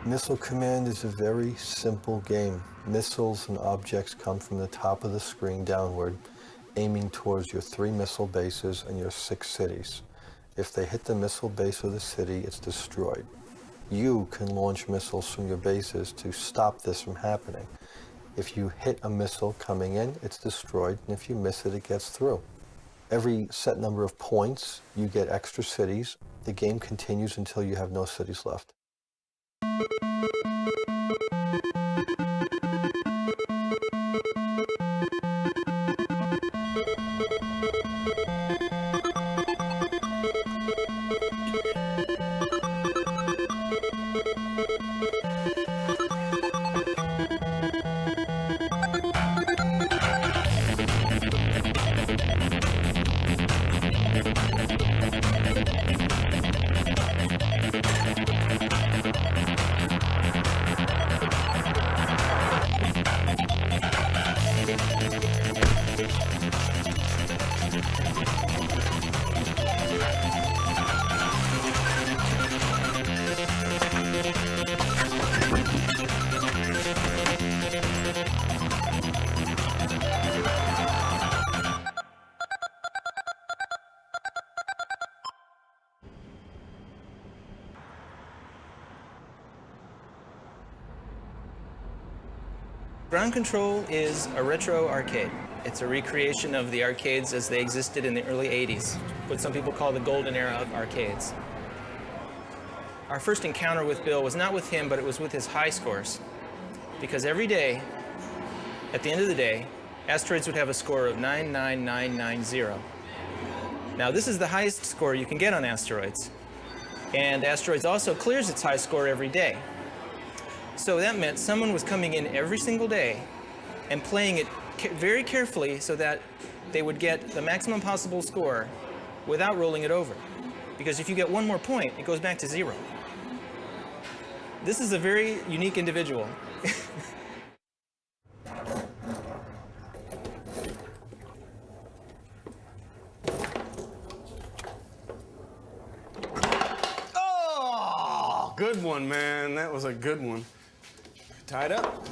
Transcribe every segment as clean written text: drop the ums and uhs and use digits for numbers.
Missile Command is a very simple game. Missiles and objects come from the top of the screen downward, aiming towards your 3 missile bases and your 6 cities. If they hit the missile base or the city, it's destroyed. You can launch missiles from your bases to stop this from happening. If you hit a missile coming in, it's destroyed, and if you miss it, it gets through. Every set number of points, you get extra cities. The game continues until you have no cities left. Ground Control is a retro arcade. It's a recreation of the arcades as they existed in the early 80s, what some people call the golden era of arcades. Our first encounter with Bill was not with him, but it was with his high scores. Because every day, at the end of the day, Asteroids would have a score of 99990. Now this is the highest score you can get on Asteroids. And Asteroids also clears its high score every day. So that meant someone was coming in every single day and playing it very carefully so that they would get the maximum possible score without rolling it over. Because if you get one more point, it goes back to 0. This is a very unique individual. Oh, good one, man. That was a good one. Tied up?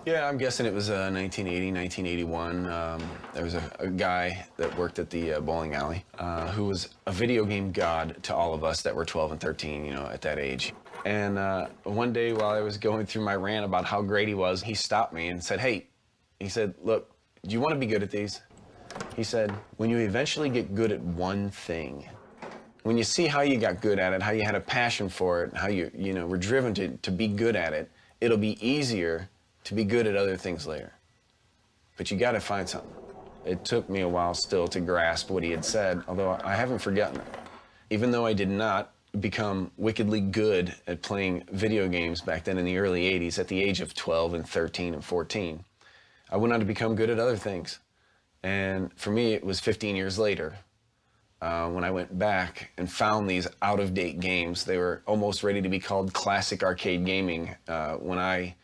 Yeah, I'm guessing it was 1980, 1981. There was a guy that worked at the bowling alley who was a video game god to all of us that were 12 and 13, you know, at that age. And one day while I was going through my rant about how great he was, he stopped me and said, hey, he said, look, do you want to be good at these? He said, when you eventually get good at one thing, when you see how you got good at it, how you had a passion for it, how you were driven to be good at it, it'll be easier to be good at other things later. But you gotta find something. It took me a while still to grasp what he had said, although I haven't forgotten it. Even though I did not become wickedly good at playing video games back then in the early 80s, at the age of 12 and 13 and 14, I went on to become good at other things. And for me, it was 15 years later when I went back and found these out-of-date games. They were almost ready to be called classic arcade gaming when I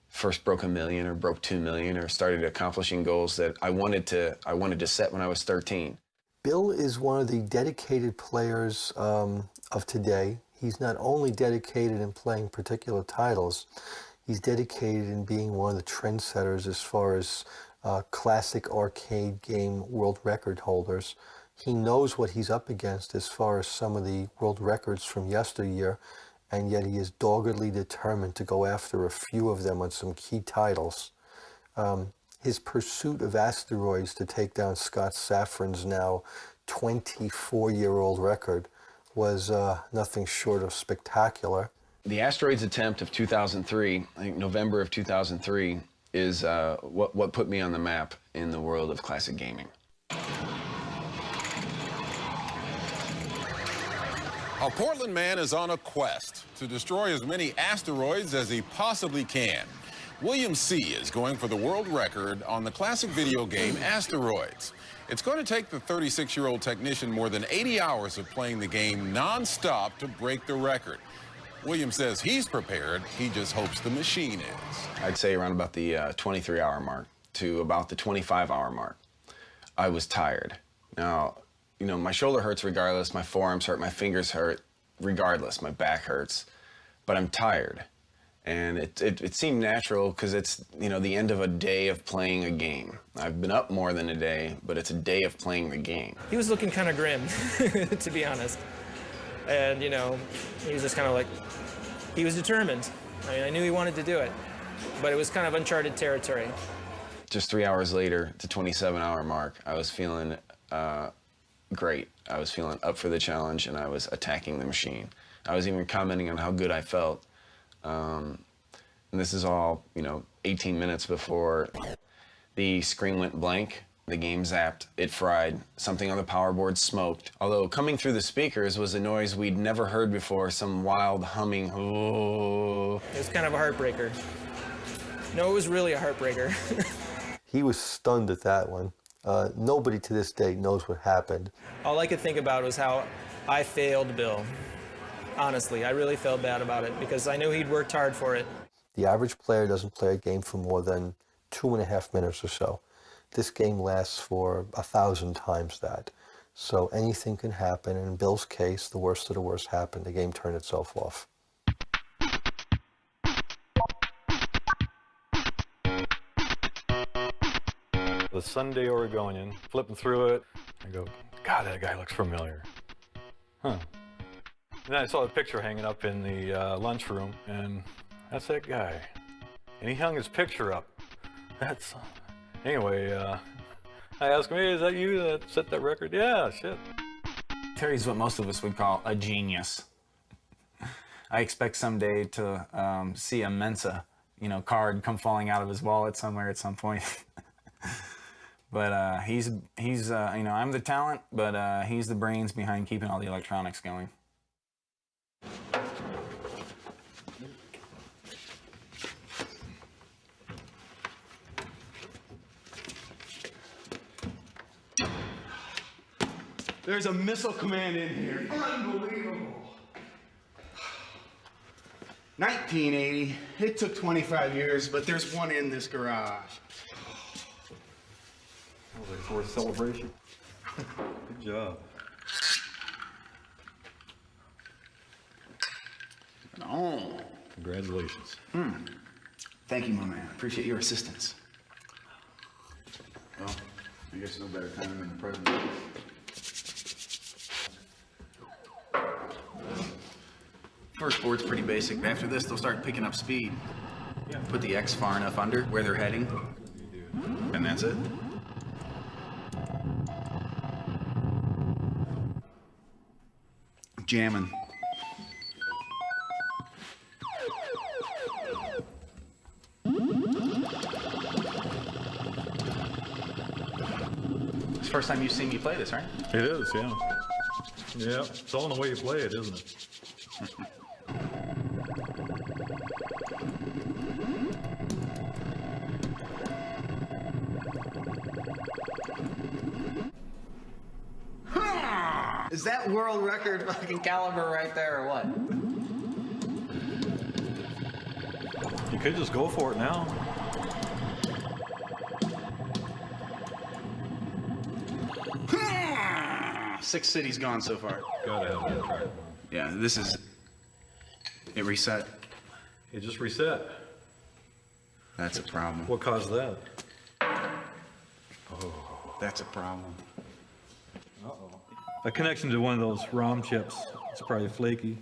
first broke 1 million or broke 2 million or started accomplishing goals that I wanted to set when I was 13. Bill is one of the dedicated players of today. He's not only dedicated in playing particular titles, he's dedicated in being one of the trendsetters as far as classic arcade game world record holders. He knows what he's up against as far as some of the world records from yesteryear, and yet he is doggedly determined to go after a few of them on some key titles. His pursuit of Asteroids to take down Scott Safran's now 24-year-old record was nothing short of spectacular. The Asteroids attempt of 2003, I think November of 2003, is what put me on the map in the world of classic gaming. A Portland man is on a quest to destroy as many asteroids as he possibly can. William C. is going for the world record on the classic video game Asteroids. It's going to take the 36-year-old technician more than 80 hours of playing the game non-stop to break the record. William says he's prepared, he just hopes the machine is. I'd say around about the 23-hour mark to about the 25-hour mark. I was tired. Now, my shoulder hurts regardless, my forearms hurt, my fingers hurt regardless, my back hurts. but I'm tired. And it seemed natural because it's, you know, the end of a day of playing a game. I've been up more than a day, but it's a day of playing the game. He was looking kind of grim, to be honest. And, you know, he was just kind of like, he was determined. I mean, I knew he wanted to do it, but it was kind of uncharted territory. Just 3 hours later, the 27-hour mark, I was feeling great. I was feeling up for the challenge, and I was attacking the machine. I was even commenting on how good I felt. And this is all, you know, 18 minutes before the screen went blank, the game zapped, it fried, something on the power board smoked. Although coming through the speakers was a noise we'd never heard before, some wild humming. Oh. It was kind of a heartbreaker. No, it was really a heartbreaker. He was stunned at that one. Nobody to this day knows what happened. All I could think about was how I failed Bill. Honestly, I really felt bad about it because I knew he'd worked hard for it. The average player doesn't play a game for more than 2.5 minutes or so. This game lasts for 1,000 times that. So anything can happen. And in Bill's case, the worst of the worst happened. The game turned itself off. The Sunday Oregonian, flipping through it, I go, God, that guy looks familiar. Huh. And then I saw the picture hanging up in the lunchroom, and that's that guy. And he hung his picture up. That's... Anyway, I asked him, hey, is that you that set that record? Yeah, shit. Terry's what most of us would call a genius. I expect someday to see a Mensa, you know, card come falling out of his wallet somewhere at some point. But he's you know, I'm the talent, but he's the brains behind keeping all the electronics going. There's a missile command in here. Unbelievable. 1980. It took 25 years, but there's one in this garage. Well, it's worth celebration. Good job. Oh. Congratulations. Thank you, my man. Appreciate your assistance. Well, I guess no better time than the present. First board's pretty basic. After this, they'll start picking up speed. Yeah. Put the X far enough under where they're heading, and that's it. Jamming. It's the first time you've seen me play this, right? It is, yeah. Yeah, it's all in the way you play it, isn't it? Is that world record fucking caliber right there or what? You could just go for it now. Six cities gone so far. Gotta have that track. Yeah, this is... It reset. It just reset. That's a problem. What caused that? That's a problem. A connection to one of those ROM chips. It's probably flaky.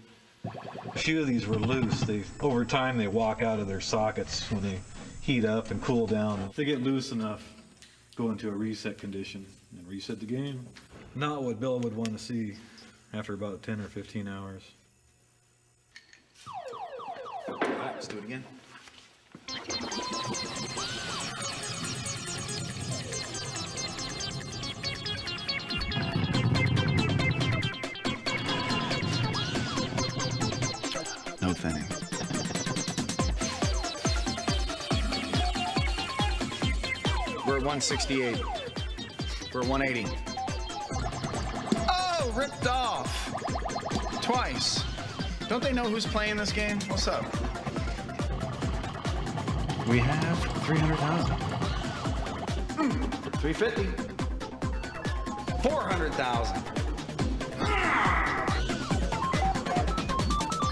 A few of these were loose. Over time, they walk out of their sockets when they heat up and cool down. If they get loose enough, go into a reset condition and reset the game. Not what Bill would want to see after about 10 or 15 hours. All right, let's do it again. No thing. We're at 168. We're at 180. Oh, ripped off. Twice. Don't they know who's playing this game? What's up? We have 300,000. 350. 400,000.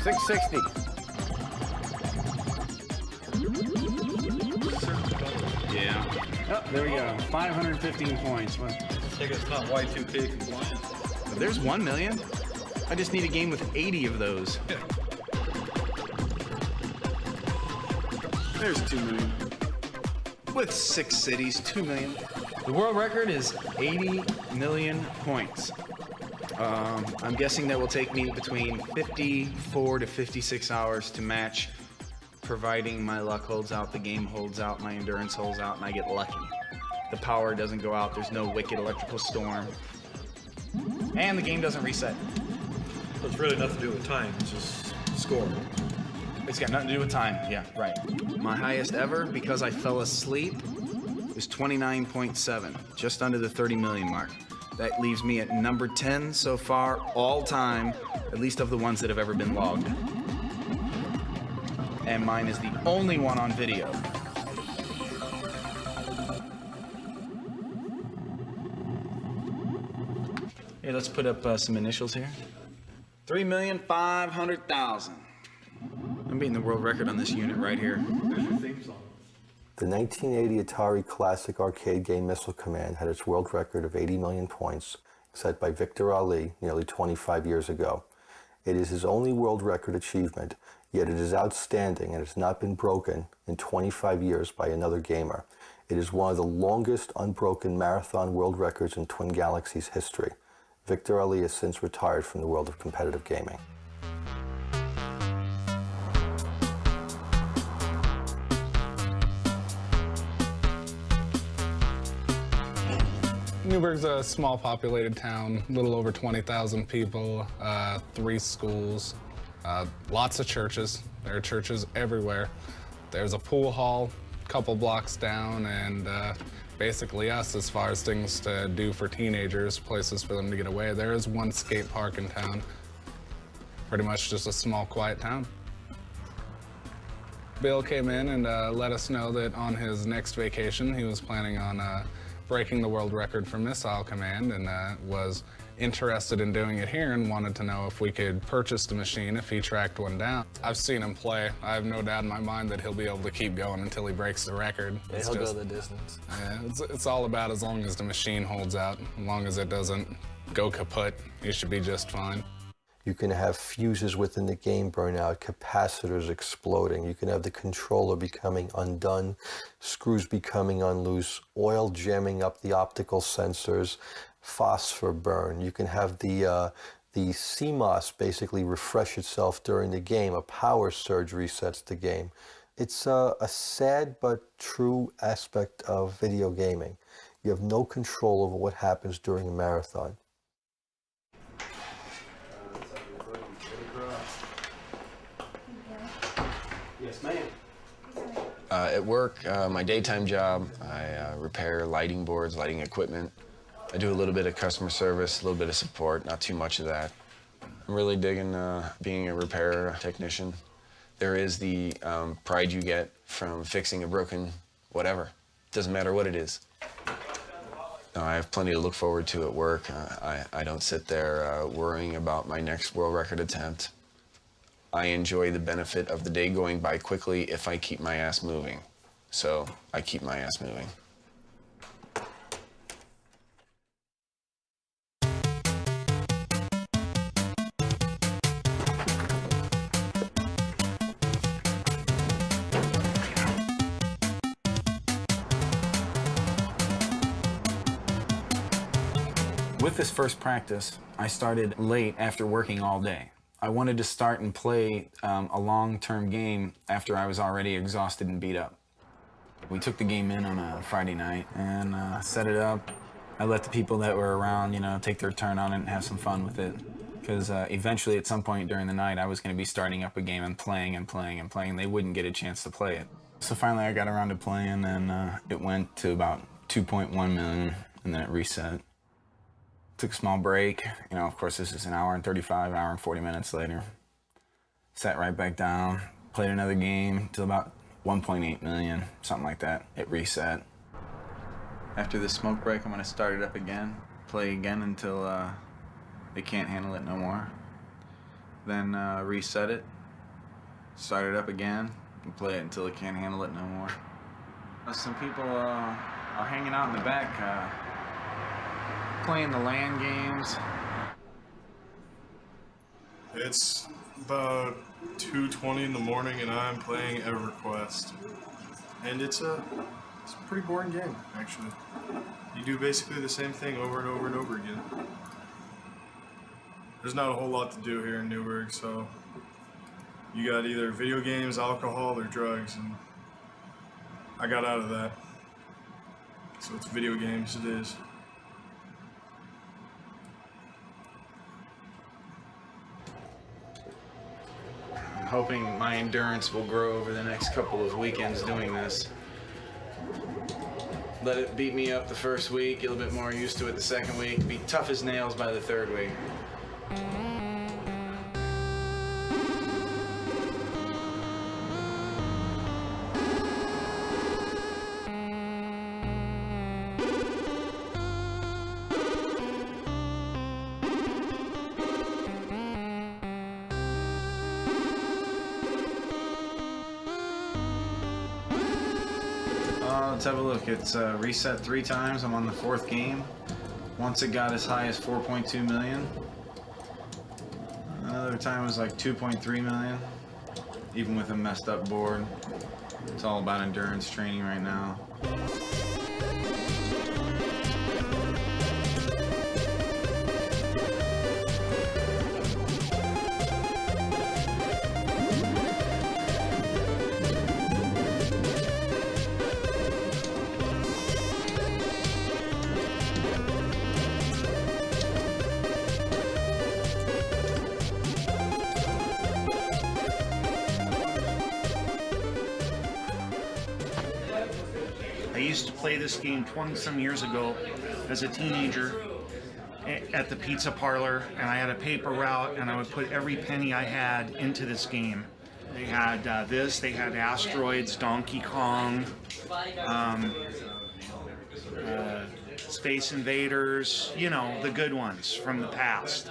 660. There we go. 515 points. Take it's not Y2K compliant. There's 1 million. I just need a game with 80 of those. Yeah. There's 2 million. With 6 cities, 2 million. The world record is 80 million points. I'm guessing that will take me between 54 to 56 hours to match, providing my luck holds out, the game holds out, my endurance holds out, and I get lucky. The power doesn't go out, there's no wicked electrical storm, and the game doesn't reset. So it's really nothing to do with time, it's just score. It's got nothing to do with time, yeah, right. My highest ever, because I fell asleep, is 29.7, just under the 30 million mark. That leaves me at number 10 so far, all time, at least of the ones that have ever been logged. And mine is the only one on video. Here, let's put up some initials here. 3,500,000. I'm beating the world record on this unit right here. There's your theme song. The 1980 Atari classic arcade game Missile Command had its world record of 80 million points, set by Victor Ali nearly 25 years ago. It is his only world record achievement, yet it is outstanding and has not been broken in 25 years by another gamer. It is one of the longest unbroken marathon world records in Twin Galaxies history. Victor Ali has since retired from the world of competitive gaming. Newburgh's a small populated town, a little over 20,000 people, 3 schools, lots of churches. There are churches everywhere. There's a pool hall a couple blocks down, and basically us as far as things to do for teenagers, places for them to get away. There is one skate park in town. Pretty much just a small, quiet town. Bill came in and let us know that on his next vacation he was planning on breaking the world record for Missile Command, and was interested in doing it here and wanted to know if we could purchase the machine if he tracked one down. I've seen him play. I have no doubt in my mind that he'll be able to keep going until he breaks the record. Yeah, he'll go the distance. Yeah, it's all about as long as the machine holds out, as long as it doesn't go kaput, he should be just fine. You can have fuses within the game burn out, capacitors exploding. You can have the controller becoming undone, screws becoming unloose, oil jamming up the optical sensors, phosphor burn. You can have the CMOS basically refresh itself during the game. A power surge resets the game. It's a sad but true aspect of video gaming. You have no control over what happens during a marathon. Yes, ma'am. At work, my daytime job, I repair lighting boards, lighting equipment. I do a little bit of customer service, a little bit of support, not too much of that. I'm really digging being a repair technician. There is the pride you get from fixing a broken whatever. Doesn't matter what it is. No, I have plenty to look forward to at work. I don't sit there worrying about my next world record attempt. I enjoy the benefit of the day going by quickly if I keep my ass moving. So I keep my ass moving. With this first practice, I started late after working all day. I wanted to start and play a long-term game after I was already exhausted and beat up. We took the game in on a Friday night and set it up. I let the people that were around, you know, take their turn on it and have some fun with it. Because eventually, at some point during the night, I was going to be starting up a game and playing and playing and playing. They wouldn't get a chance to play it. So finally, I got around to playing, and it went to about 2.1 million, and then it reset. Took a small break. You know, of course, this is an hour and 35, hour and 40 minutes later. Sat right back down, played another game till about 1.8 million, something like that. It reset. After this smoke break, I'm going to start it up again, play again until they can't handle it no more. Then reset it, start it up again, and play it until they can't handle it no more. Some people are hanging out in the back, playing the LAN games. It's about 2:20 in the morning and I'm playing EverQuest. And it's a pretty boring game, actually. You do basically the same thing over and over and over again. There's not a whole lot to do here in Newburgh, so you got either video games, alcohol, or drugs, and I got out of that. So it's video games, it is. I'm hoping my endurance will grow over the next couple of weekends doing this. Let it beat me up the first week, get a little bit more used to it the second week, be tough as nails by the third week. Let's have a look. It's reset 3 times. I'm on the 4th game. Once it got as high as 4.2 million. Another time it was like 2.3 million, even with a messed up board. It's all about endurance training right now. I used to play this game 20-some years ago as a teenager at the pizza parlor, and I had a paper route, and I would put every penny I had into this game. They had they had Asteroids, Donkey Kong, Space Invaders, you know, the good ones from the past.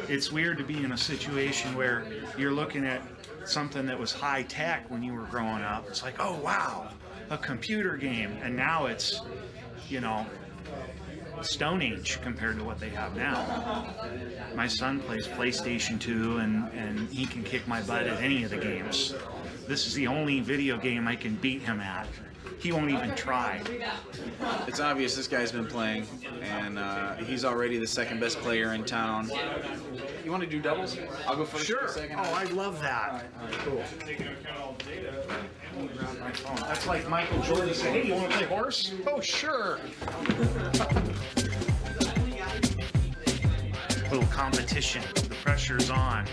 It's weird to be in a situation where you're looking at something that was high tech when you were growing up. It's like, oh wow, a computer game, and now it's, you know, Stone Age compared to what they have now. My son plays PlayStation 2 and he can kick my butt at any of the games. This is the only video game I can beat him at. He won't even try. It's obvious this guy's been playing, and he's already the 2nd best player in town. You want to do doubles? I'll go first. Sure. Second. Oh, I love that. All right, cool. That's like Michael Jordan said, hey, you want to play horse? Oh, sure. Little competition. The pressure's on.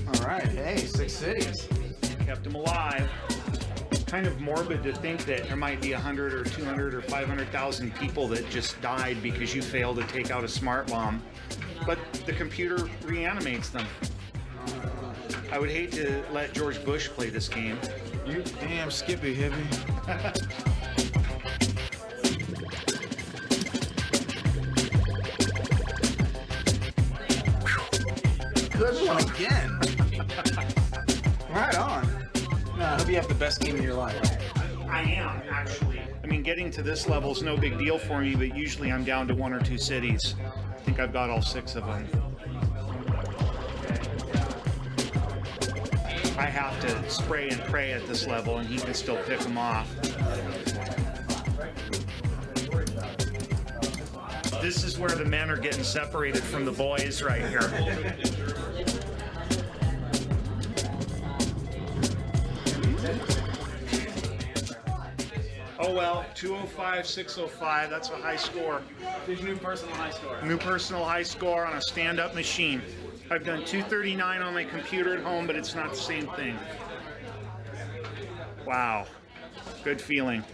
All right, hey, 6 cities. Kept them alive. Kind of morbid to think that there might be 100 or 200 or 500,000 people that just died because you failed to take out a smart bomb. But the computer reanimates them. I would hate to let George Bush play this game. You damn Skippy hippie. Good one again. Right on. I hope you have the best game of your life. I am, actually. I mean, getting to this level is no big deal for me, but usually I'm down to 1 or 2 cities. I think I've got all 6 of them. I have to spray and pray at this level, and he can still pick them off. This is where the men are getting separated from the boys right here. Oh well, 205, 605, that's a high score. There's new personal high score. New personal high score on a stand-up machine. I've done 239 on my computer at home, but it's not the same thing. Wow, good feeling.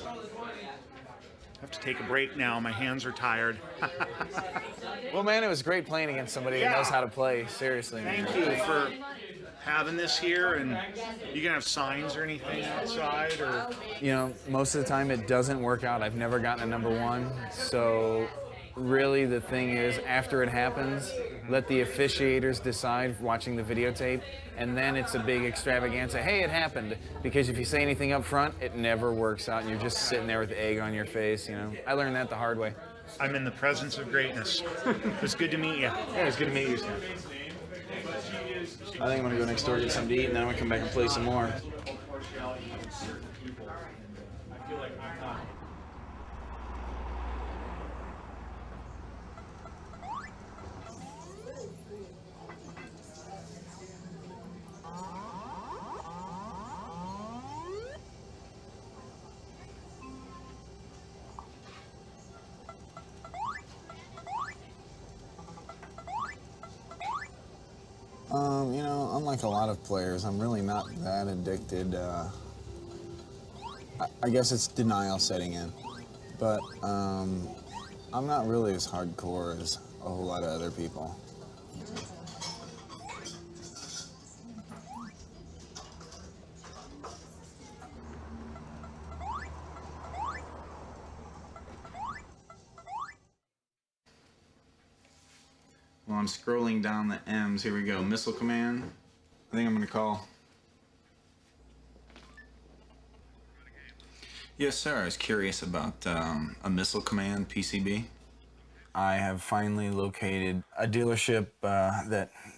I have to take a break now, my hands are tired. Well, man, it was great playing against somebody who knows how to play, seriously. Thank you for having this here, and you gonna have signs or anything outside, or? You know, most of the time it doesn't work out. I've never gotten a #1, so Really, the thing is, after it happens, let the officiators decide watching the videotape, and then it's a big extravaganza. Hey, it happened. Because if you say anything up front, it never works out, and you're just sitting there with egg on your face, you know. I learned that the hard way. I'm in the presence of greatness. It's good to meet you. Yeah, it's good to meet you. I think I'm gonna go next door, get something to eat, and then I'm gonna come back and play some more. You know, unlike a lot of players, I'm really not that addicted. I guess it's denial setting in. But I'm not really as hardcore as a whole lot of other people. Well, I'm scrolling down the M's. Here we go. Missile command. I think I'm going to call. Yes, sir. I was curious about a missile command PCB. I have finally located a dealership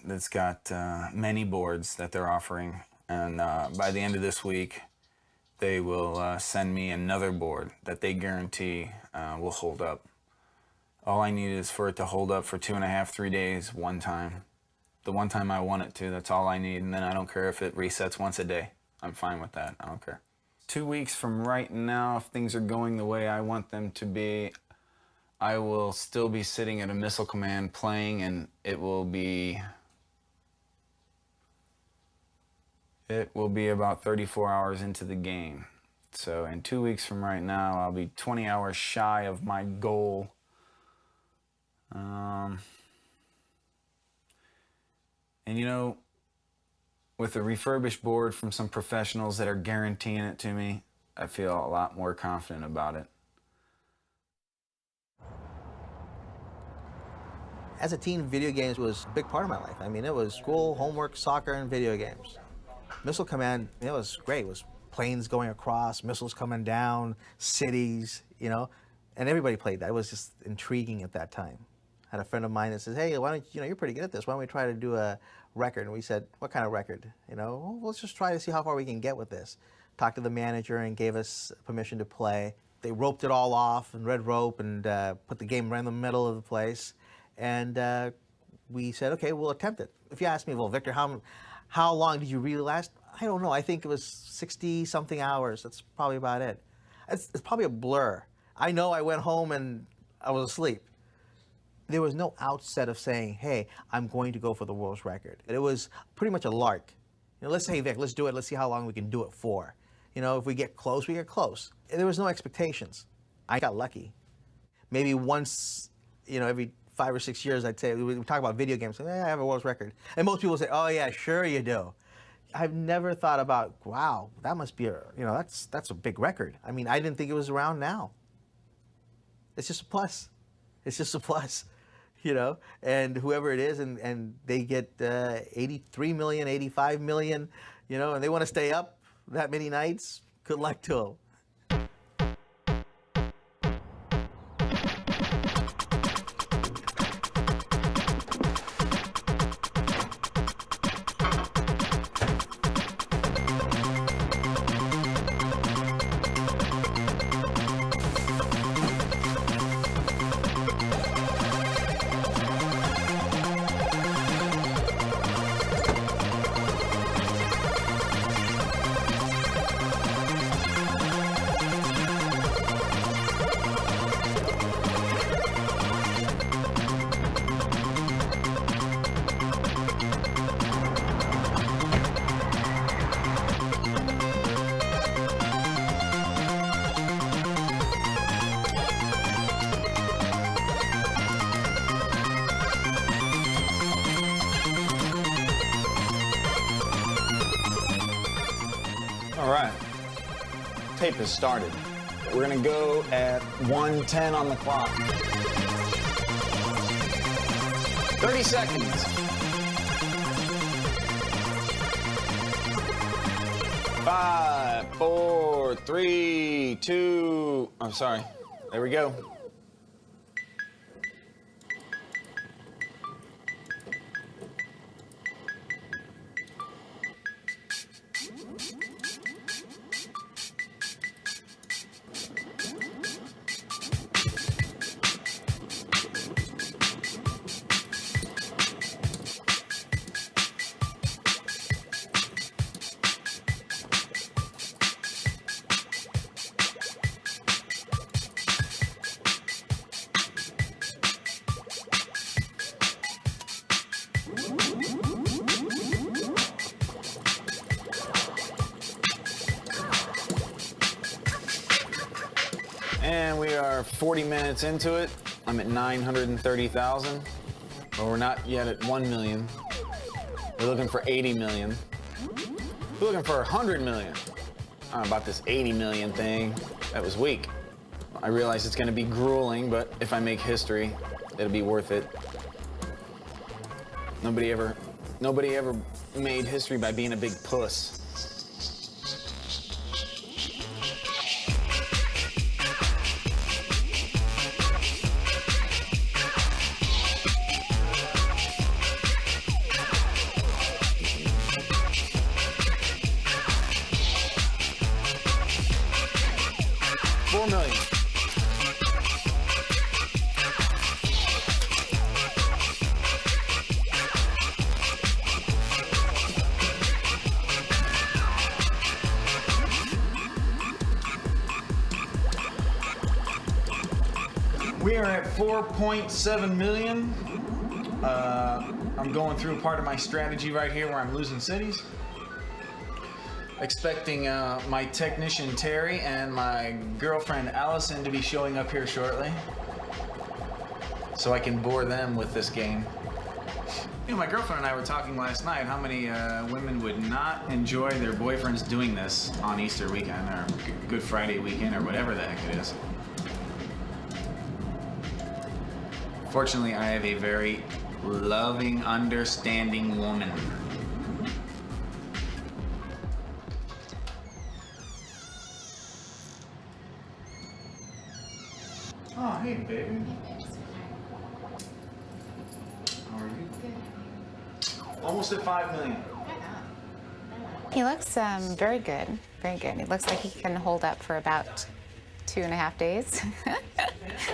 that's got many boards that they're offering. And by the end of this week, they will send me another board that they guarantee will hold up. All I need is for it to hold up for 2.5, 3 days, one time. The one time I want it to, that's all I need. And then I don't care if it resets once a day. I'm fine with that. I don't care. 2 weeks from right now, if things are going the way I want them to be, I will still be sitting at a missile command playing, and it will be about 34 hours into the game. So in 2 weeks from right now, I'll be 20 hours shy of my goal. And you know, with a refurbished board from some professionals that are guaranteeing it to me, I feel a lot more confident about it. As a teen, video games was a big part of my life. I mean, it was school, homework, soccer, and video games. Missile Command, it was great. It was planes going across, missiles coming down, cities, you know, and everybody played that. It was just intriguing at that time. I had a friend of mine that says, hey, why don't you know, you're pretty good at this. Why don't we try to do a record? And we said, what kind of record? You know, well, let's just try to see how far we can get with this. Talked to the manager and gave us permission to play. They roped it all off and red rope and put the game right in the middle of the place. And we said, okay, we'll attempt it. If you ask me, well, Victor, how long did you really last? I don't know. I think it was 60-something hours. That's probably about it. It's probably a blur. I know I went home and I was asleep. There was no outset of saying, hey, I'm going to go for the world's record. It was pretty much a lark. You know, let's say, hey, Vic, let's do it. Let's see how long we can do it for. You know, if we get close, we get close. There was no expectations. I got lucky. Maybe once, you know, every 5 or 6 years, I'd say, we talk about video games, say, hey, I have a world's record. And most people say, oh yeah, sure you do. I've never thought about, wow, that must be a, you know, that's a big record. I mean, I didn't think it was around now. It's just a plus. It's just a plus, you know, and whoever it is, and they get 83 million, 85 million, you know, and they want to stay up that many nights, good luck to them. All right, tape has started. We're gonna go at 1:10 on the clock. 30 seconds. 5, 4, 3, 2. I'm sorry. There we go. And we are 40 minutes into it. I'm at 930,000. But we're not yet at 1 million. We're looking for 80 million. We're looking for 100 million. I don't know about this 80 million thing. That was weak. I realize it's gonna be grueling, but if I make history, it'll be worth it. Nobody ever made history by being a big puss. We are at 4.7 million. I'm going through part of my strategy right here where I'm losing cities. Expecting my technician Terry and my girlfriend Allison to be showing up here shortly, so I can bore them with this game. You know, my girlfriend and I were talking last night how many women would not enjoy their boyfriends doing this on Easter weekend or Good Friday weekend or whatever the heck it is. Fortunately, I have a very loving, understanding woman. Oh, hey, baby. How are you? Good. Almost at 5 million. He looks very good, very good. He looks like he can hold up for about 2.5 days.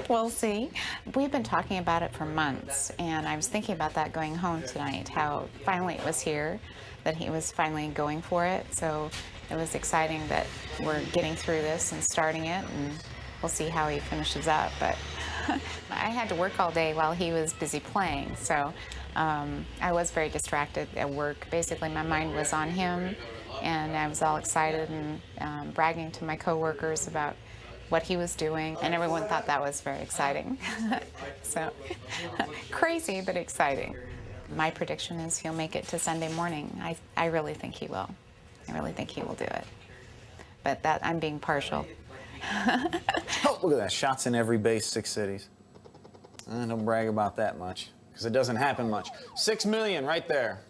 We'll see. We've been talking about it for months, and I was thinking about that going home tonight, how finally it was here, that he was finally going for it. So it was exciting that we're getting through this and starting it, and we'll see how he finishes up. But I had to work all day while he was busy playing, so I was very distracted at work. Basically, my mind was on him, and I was all excited and bragging to my coworkers about what he was doing, and everyone thought that was very exciting. So crazy, but exciting. My prediction is he'll make it to Sunday morning. I really think he will. I really think he will do it. But that, I'm being partial. Oh, look at that. Shots in every base, 6 cities. Don't brag about that much, because it doesn't happen much. 6 million right there.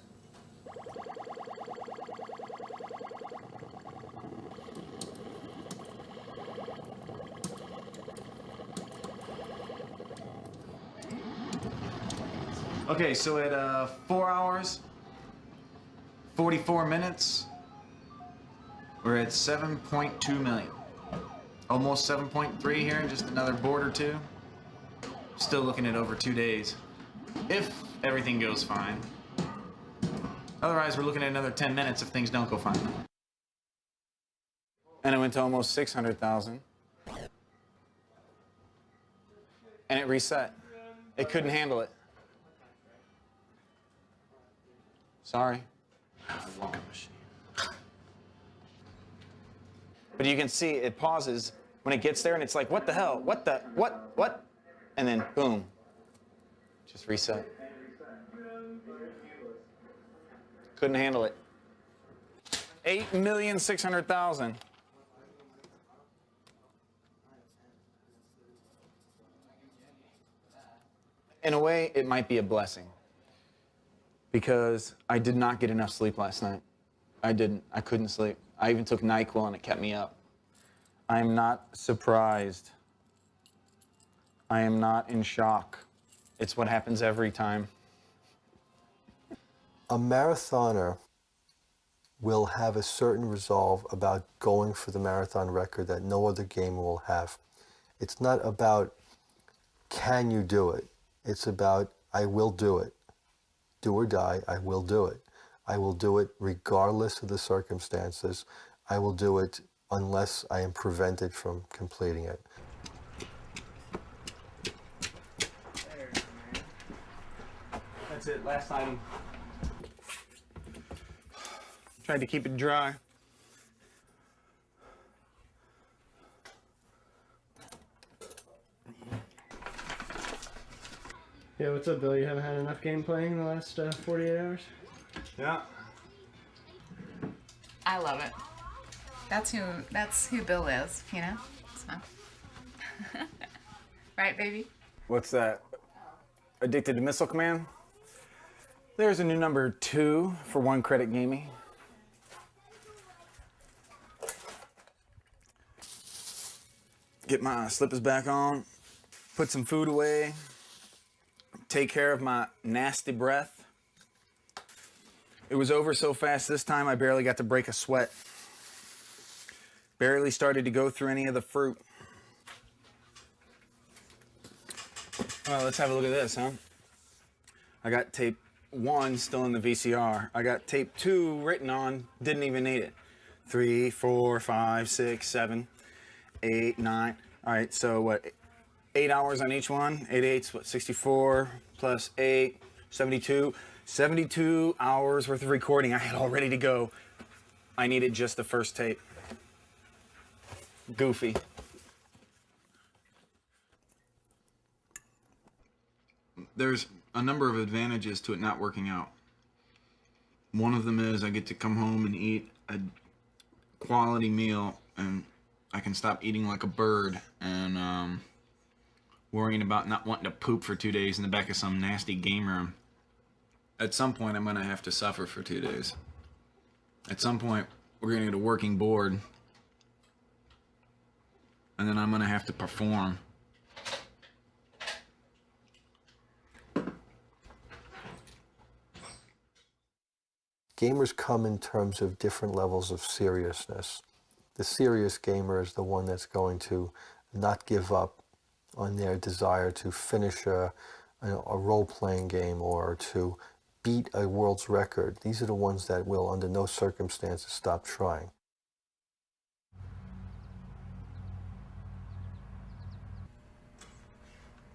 Okay, so at 4 hours, 44 minutes, we're at 7.2 million. Almost 7.3 here in just another board or two. Still looking at over 2 days, if everything goes fine. Otherwise, we're looking at another 10 minutes if things don't go fine. And it went to almost 600,000. And it reset. It couldn't handle it. Sorry. But you can see it pauses when it gets there, and it's like, what the hell? What? And then, boom. Just reset. Couldn't handle it. 8,600,000. In a way, it might be a blessing. because I did not get enough sleep last night. I didn't. I couldn't sleep. I even took NyQuil and it kept me up. I am not surprised. I am not in shock. It's what happens every time. A marathoner will have a certain resolve about going for the marathon record that no other gamer will have. It's not about can you do it. It's about I will do it. Do or die, I will do it. I will do it regardless of the circumstances. I will do it unless I am prevented from completing it. That's it, last item. Tried to keep it dry. Yeah, what's up, Bill? You haven't had enough game playing in the last 48 hours? Yeah. I love it. That's who Bill is, you know? So. Right, baby? What's that? Addicted to Missile Command? There's a new number 2 for One Credit Gaming. Get my slippers back on, put some food away, take care of my nasty breath. It was over so fast this time I barely got to break a sweat. Barely started to go through any of the fruit. All right, let's have a look at this, huh? I got tape 1 still in the VCR. I got tape 2 written on, didn't even need it. 3, 4, 5, 6, 7, 8, 9. All right, so what, 8 hours on each one? 8 8's what, 64 plus 8, 72. 72 hours worth of recording I had all ready to go. I needed just the first tape. Goofy. There's a number of advantages to it not working out. One of them is I get to come home and eat a quality meal, and I can stop eating like a bird and worrying about not wanting to poop for 2 days in the back of some nasty game room. At some point, I'm going to have to suffer for 2 days. At some point, we're going to get a working board, and then I'm going to have to perform. Gamers come in terms of different levels of seriousness. The serious gamer is the one that's going to not give up on their desire to finish a role-playing game or to beat a world's record. These are the ones that will, under no circumstances, stop trying.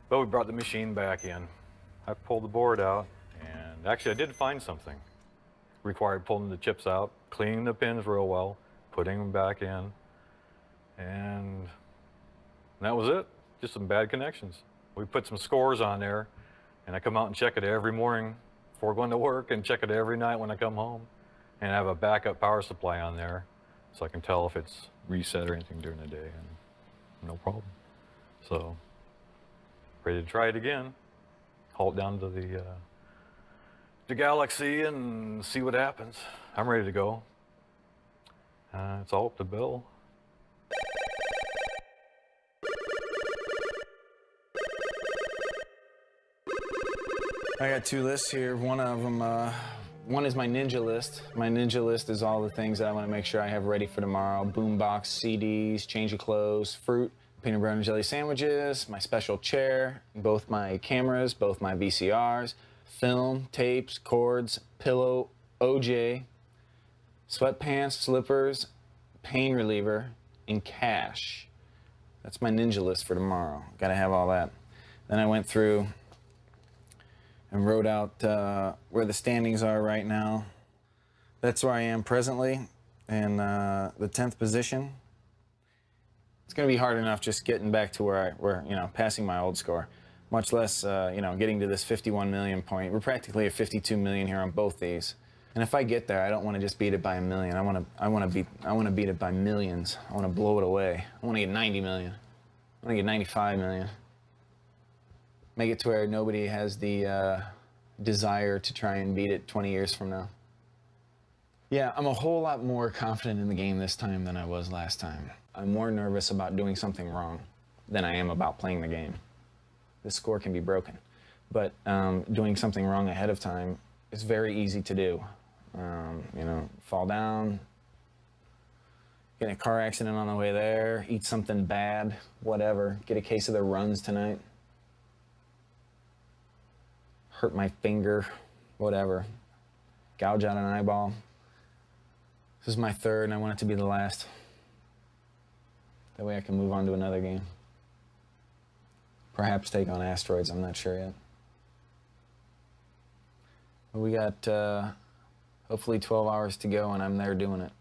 But we brought the machine back in. I pulled the board out, and actually I did find something. Required pulling the chips out, cleaning the pins real well, putting them back in, and that was it. Just some bad connections. We put some scores on there, and I come out and check it every morning before going to work, and check it every night when I come home, and I have a backup power supply on there, so I can tell if it's reset or anything during the day, and no problem. So, ready to try it again. Haul it down to the Galaxy and see what happens. I'm ready to go. It's all up to Bill. I got 2 lists here. One of them, one is my ninja list. My ninja list is all the things that I want to make sure I have ready for tomorrow. Boombox, CDs, change of clothes, fruit, peanut butter and jelly sandwiches, my special chair, both my cameras, both my VCRs, film, tapes, cords, pillow, OJ, sweatpants, slippers, pain reliever, and cash. That's my ninja list for tomorrow. Gotta have all that. Then I went through and wrote out where the standings are right now. That's where I am presently, in the 10th position. It's gonna be hard enough just getting back to where you know, passing my old score, much less, you know, getting to this 51 million point. We're practically at 52 million here on both these. And if I get there, I don't want to just beat it by a million. I want to beat it by millions. I want to blow it away. I want to get 90 million. I want to get 95 million. Make it to where nobody has the desire to try and beat it 20 years from now. Yeah, I'm a whole lot more confident in the game this time than I was last time. I'm more nervous about doing something wrong than I am about playing the game. The score can be broken, but doing something wrong ahead of time is very easy to do. You know, fall down, get in a car accident on the way there, eat something bad, whatever, get a case of the runs tonight, hurt my finger, whatever, gouge out an eyeball. This is my third, and I want it to be the last. That way I can move on to another game. Perhaps take on Asteroids, I'm not sure yet. But we got hopefully 12 hours to go, and I'm there doing it.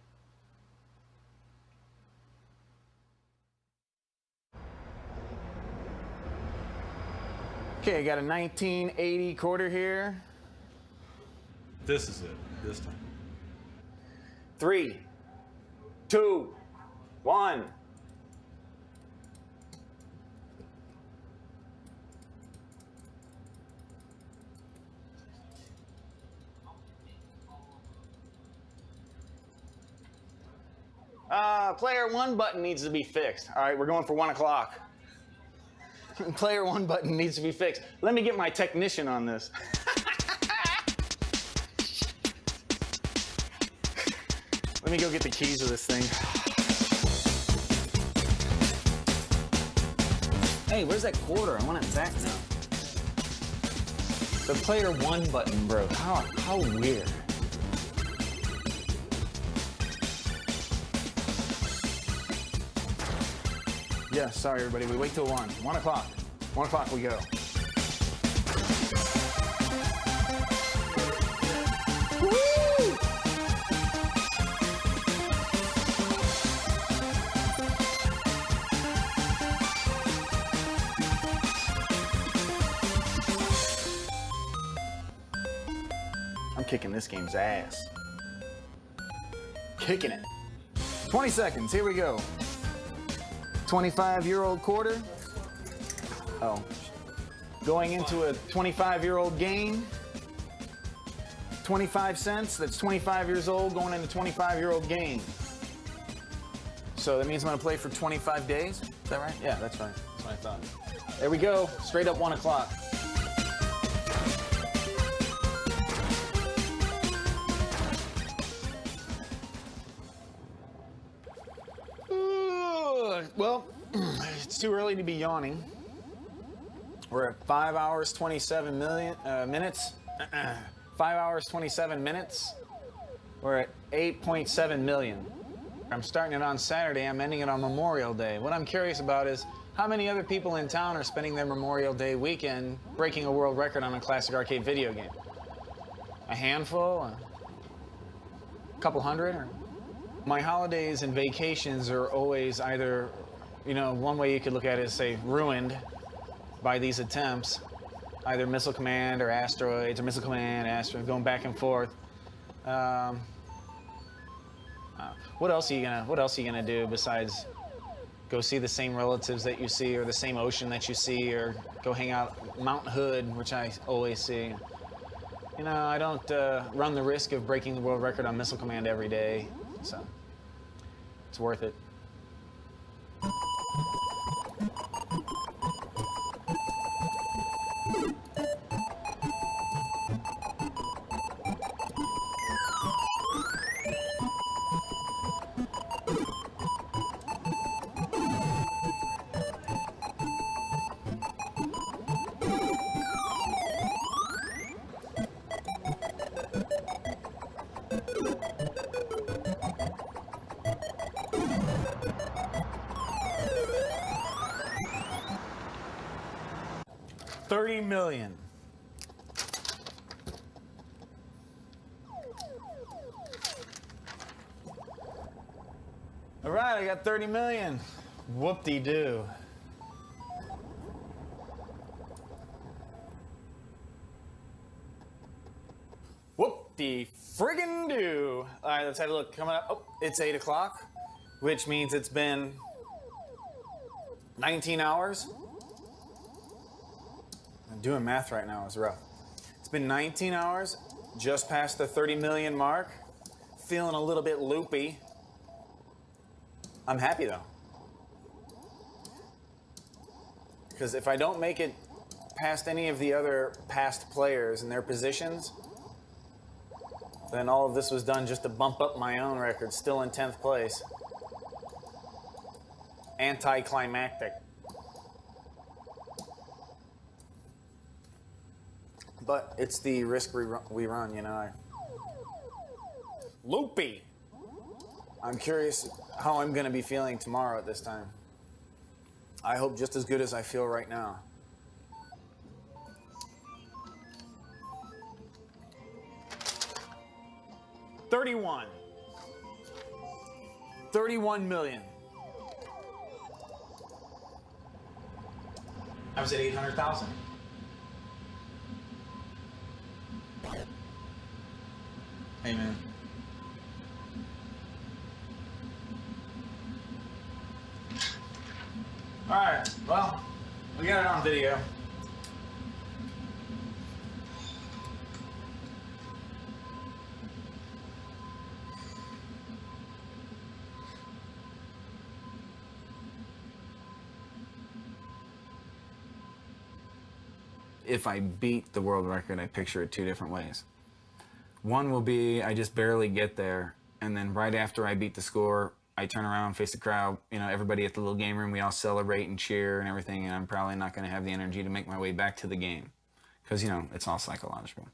Okay, I got a 1980 quarter here. This is it, this time. 3, 2, 1. Player 1 button needs to be fixed. All right, we're going for 1 o'clock. Player 1 button needs to be fixed. Let me get my technician on this. Let me go get the keys of this thing. Hey, where's that quarter? I want it back now. The player 1 button broke. How weird. Yeah, sorry everybody, we wait till 1. 1 o'clock. 1 o'clock we go. Woo! I'm kicking this game's ass. Kicking it. 20 seconds, here we go. 25-year-old quarter. Oh. Going into a 25-year-old game. 25 cents, that's 25 years old going into 25-year-old game. So that means I'm gonna play for 25 days? Is that right? Yeah, that's right. That's what I thought. There we go, straight up 1 o'clock. Well, it's too early to be yawning. We're at 5 hours, 27 minutes. 5 hours, 27 minutes. We're at 8.7 million. I'm starting it on Saturday. I'm ending it on Memorial Day. What I'm curious about is how many other people in town are spending their Memorial Day weekend breaking a world record on a classic arcade video game? A handful? A couple hundred? Or... My holidays and vacations are always either, you know, one way you could look at it is, say, ruined by these attempts, either Missile Command or Asteroids, or Missile Command, Asteroids, going back and forth. What else are you gonna do besides go see the same relatives that you see, or the same ocean that you see, or go hang out Mount Hood, which I always see. You know, I don't run the risk of breaking the world record on Missile Command every day, so it's worth it. $30 million. All right, I got 30 million. Whoop-de-doo. Whoop-de-friggin-doo. All right, let's have a look. Coming up, oh, it's 8 o'clock, which means it's been 19 hours. Doing math right now is rough. It's It's been 19 hours, just past the 30 million mark. Feeling a little bit loopy. I'm happy though. Because if I don't make it past any of the other past players and their positions, then all of this was done just to bump up my own record, still in 10th place. Anticlimactic. But it's the risk we run, you know. Loopy! I'm curious how I'm gonna be feeling tomorrow at this time. I hope just as good as I feel right now. $31 million. I was at 800,000. Hey, man. All right, well, we got it on video. If I beat the world record, I picture it two different ways. One will be I just barely get there, and then right after I beat the score, I turn around, face the crowd, you know, everybody at the little game room, we all celebrate and cheer and everything, and I'm probably not going to have the energy to make my way back to the game because, you know, it's all psychological.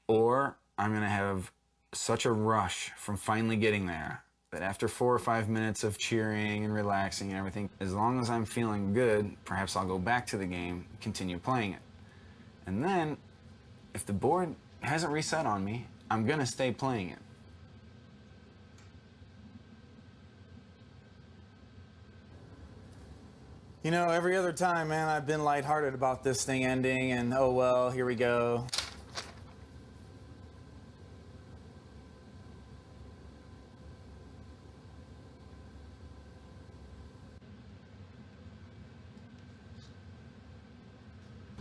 Or I'm going to have such a rush from finally getting there that after 4 or 5 minutes of cheering and relaxing and everything, as long as I'm feeling good, perhaps I'll go back to the game and continue playing it. And then, if the board hasn't reset on me, I'm going to stay playing it. You know, every other time, man, I've been lighthearted about this thing ending and, oh, well, here we go.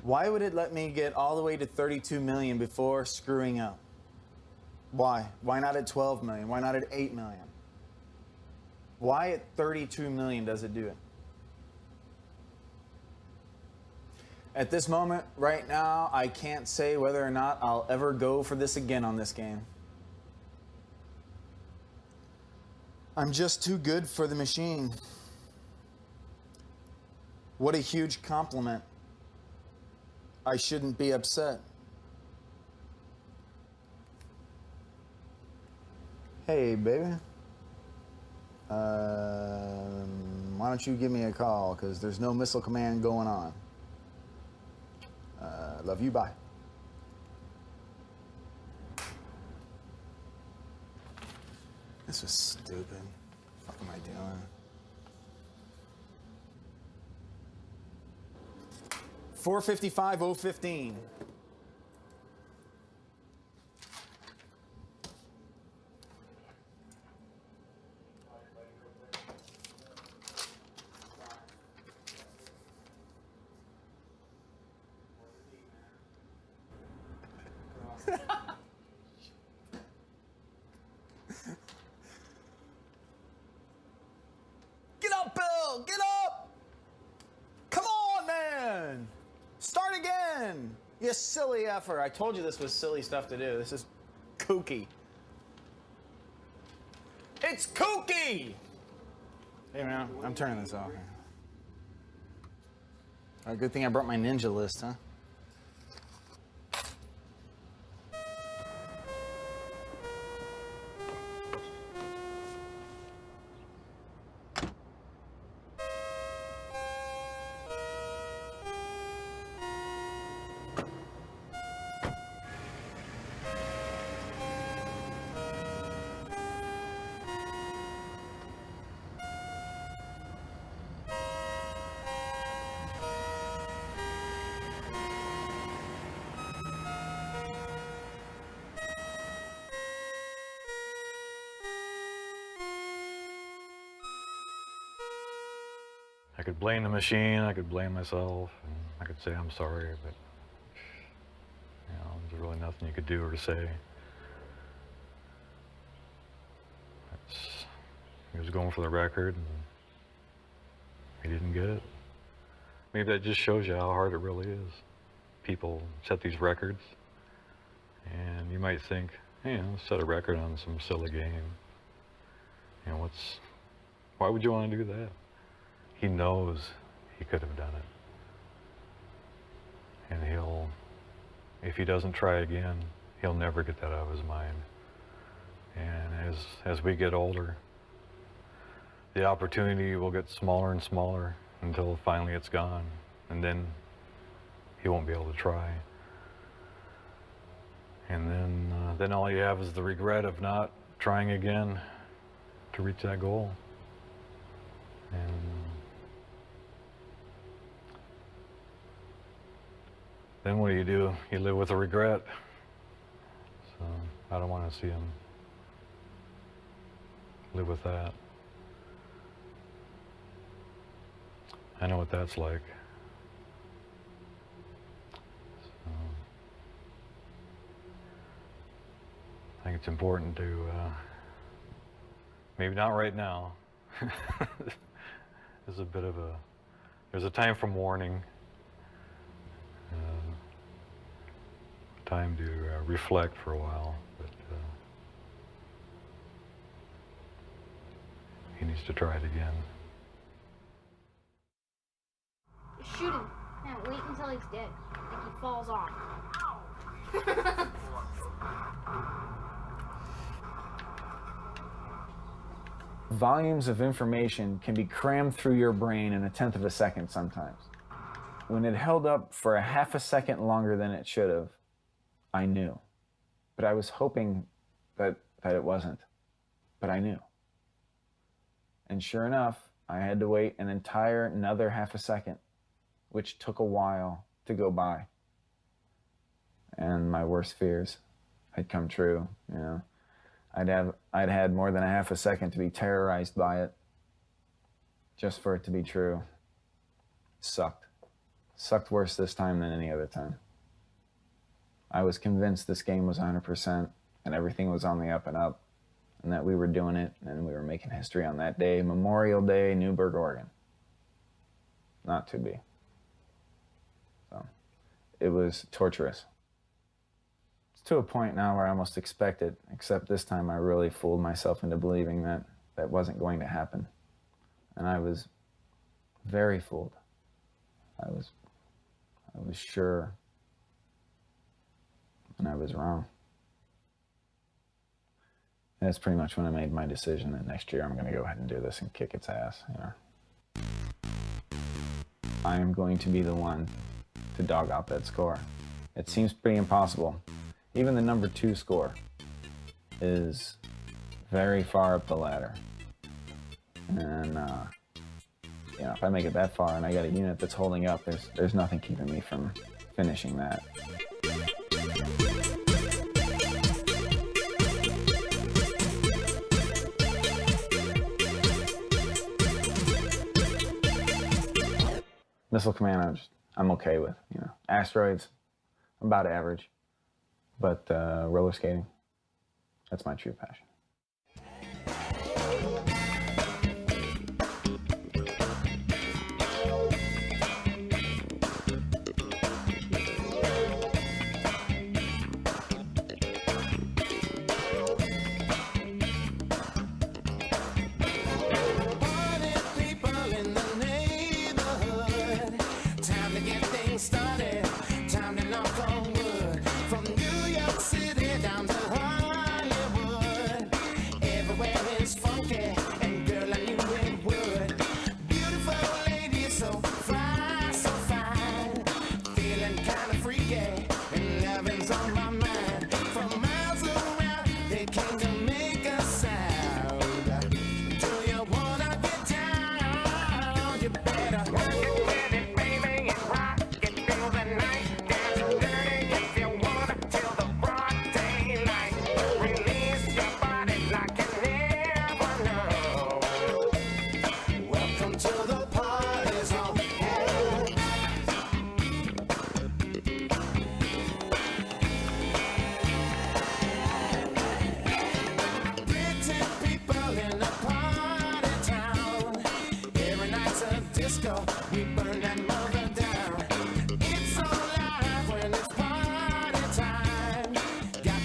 Why would it let me get all the way to 32 million before screwing up? Why? Why not at 12 million? Why not at 8 million? Why at 32 million does it do it? At this moment, right now, I can't say whether or not I'll ever go for this again on this game. I'm just too good for the machine. What a huge compliment. I shouldn't be upset. Hey, baby. Why don't you give me a call, because there's no missile command going on. Love you, bye. This was stupid. What the fuck am I doing? 455.015. Get up, Bill! Get up! Come on, man! Start again! You silly effer. I told you this was silly stuff to do. This is kooky. It's kooky! Hey, man, I'm turning this off. Good thing I brought my ninja list, huh? I could blame the machine, I could blame myself, and I could say I'm sorry, but, you know, really nothing you could do or say. He was going for the record, and he didn't get it. Maybe that just shows you how hard it really is. People set these records, and you might think, hey, set a record on some silly game. You know, why would you want to do that? He knows he could have done it. And if he doesn't try again, he'll never get that out of his mind. And as we get older, the opportunity will get smaller and smaller until finally it's gone. And then he won't be able to try. And then all you have is the regret of not trying again to reach that goal. And then what do? You live with a regret. So I don't want to see him live with that. I know what that's like. So I think it's important to, maybe not right now. There's there's a time for mourning, time to reflect for a while, but he needs to try it again. Shoot him. Yeah, wait until he's dead. Like he falls off. Volumes of information can be crammed through your brain in 1/10 of a second sometimes. When it held up for a half a second longer than it should have, I knew. But I was hoping that it wasn't. But I knew. And sure enough, I had to wait another half a second, which took a while to go by. And my worst fears had come true, you know. I'd had more than a half a second to be terrorized by it, just for it to be true. Sucked. Sucked worse this time than any other time. I was convinced this game was 100% and everything was on the up and up, and that we were doing it and we were making history on that day, Memorial Day, Newburgh, Oregon. Not to be. So, it was torturous. To a point now where I almost expect it, except this time I really fooled myself into believing that wasn't going to happen. And I was very fooled. I was sure, and I was wrong. And that's pretty much when I made my decision that next year I'm going to go ahead and do this and kick its ass, you know. I am going to be the one to dog out that score. It seems pretty impossible. Even the number 2 score is very far up the ladder. And, you know, if I make it that far and I got a unit that's holding up, there's nothing keeping me from finishing that. Missile Command, I'm okay with, you know. Asteroids, I'm about average. But roller skating, that's my true passion.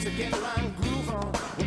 to get my groove on.